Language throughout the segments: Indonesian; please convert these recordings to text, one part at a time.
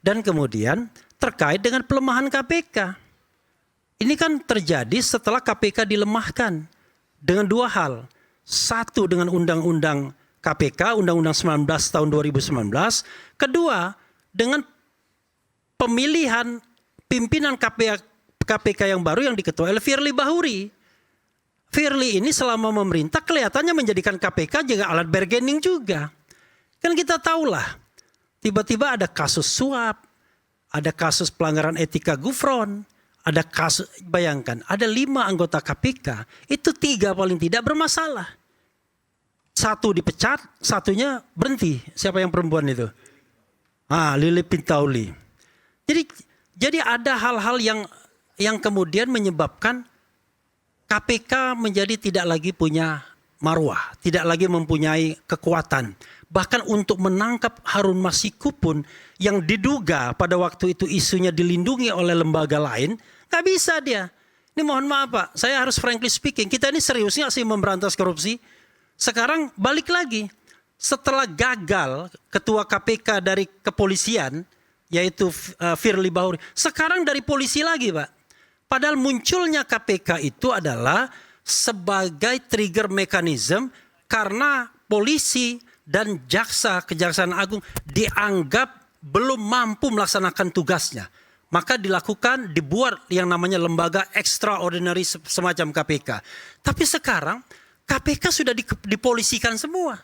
Dan kemudian terkait dengan pelemahan KPK. Ini kan terjadi setelah KPK dilemahkan dengan dua hal. Satu dengan Undang-Undang KPK, Undang-Undang 19 tahun 2019. Kedua, dengan pemilihan pimpinan KPK yang baru yang diketuai oleh Firly Bahuri. Firly ini selama memerintah kelihatannya menjadikan KPK juga alat bargaining juga. Kan kita tahulah, tiba-tiba ada kasus suap, ada kasus pelanggaran etika Gufron, ada kasus, bayangkan ada 5 anggota KPK, itu 3 paling tidak bermasalah. 1 dipecat, 1-nya berhenti. Siapa yang perempuan itu? Lili Pintauli. Jadi ada hal-hal yang kemudian menyebabkan KPK menjadi tidak lagi punya marwah, tidak lagi mempunyai kekuatan. Bahkan untuk menangkap Harun Masiku pun yang diduga pada waktu itu isunya dilindungi oleh lembaga lain, gak bisa dia. Ini mohon maaf Pak, saya harus frankly speaking, kita ini serius gak sih memberantas korupsi? Sekarang balik lagi, setelah gagal ketua KPK dari kepolisian, yaitu Firly Bahuri, sekarang dari polisi lagi Pak. Padahal munculnya KPK itu adalah sebagai trigger mechanism karena polisi dan Kejaksaan Agung dianggap belum mampu melaksanakan tugasnya. Maka dibuat yang namanya lembaga extraordinary semacam KPK. Tapi sekarang KPK sudah dipolisikan semua.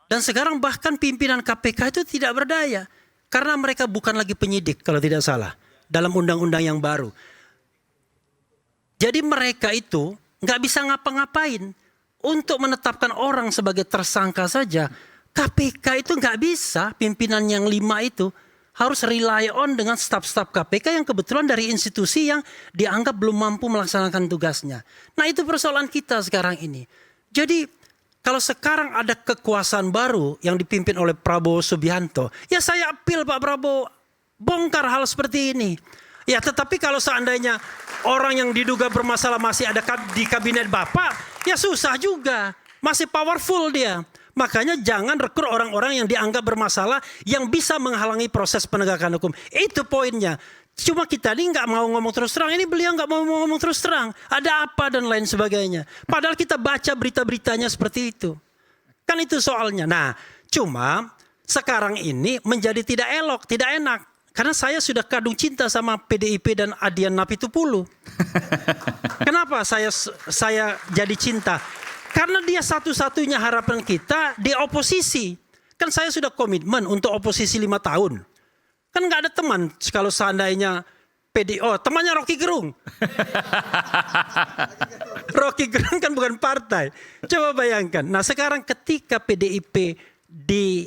Dan sekarang bahkan pimpinan KPK itu tidak berdaya. Karena mereka bukan lagi penyidik kalau tidak salah. Dalam undang-undang yang baru. Jadi mereka itu nggak bisa ngapa-ngapain. Untuk menetapkan orang sebagai tersangka saja, KPK itu nggak bisa, pimpinan yang 5 itu harus rely on dengan staf-staf KPK yang kebetulan dari institusi yang dianggap belum mampu melaksanakan tugasnya. Nah itu persoalan kita sekarang ini. Jadi kalau sekarang ada kekuasaan baru yang dipimpin oleh Prabowo Subianto, ya saya appeal Pak Prabowo, bongkar hal seperti ini. Ya tetapi kalau seandainya orang yang diduga bermasalah masih ada di kabinet Bapak, ya susah juga. Masih powerful dia. Makanya jangan rekrut orang-orang yang dianggap bermasalah yang bisa menghalangi proses penegakan hukum. Itu poinnya. Cuma kita ini nggak mau ngomong terus terang. Ini beliau nggak mau ngomong terus terang. Ada apa dan lain sebagainya. Padahal kita baca berita-beritanya seperti itu. Kan itu soalnya. Nah cuma sekarang ini menjadi tidak elok, tidak enak. Karena saya sudah kadung cinta sama PDIP dan Adian Napitupulu. Kenapa saya jadi cinta? Karena dia satu-satunya harapan kita di oposisi. Kan saya sudah komitmen untuk oposisi 5 tahun. Kan nggak ada teman kalau seandainya temannya Rocky Gerung. Rocky Gerung kan bukan partai. Coba bayangkan. Nah sekarang ketika PDIP di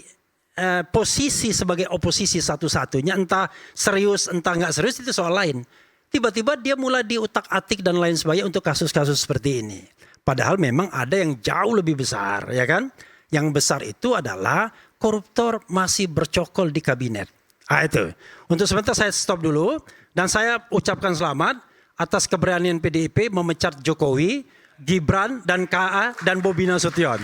posisi sebagai oposisi satu-satunya, entah serius entah nggak serius itu soal lain. Tiba-tiba dia mulai diutak-atik dan lain sebagainya untuk kasus-kasus seperti ini. Padahal memang ada yang jauh lebih besar, ya kan? Yang besar itu adalah koruptor masih bercokol di kabinet. Itu. Untuk sebentar saya stop dulu dan saya ucapkan selamat atas keberanian PDIP memecat Jokowi, Gibran dan KA dan Bobi Nasution.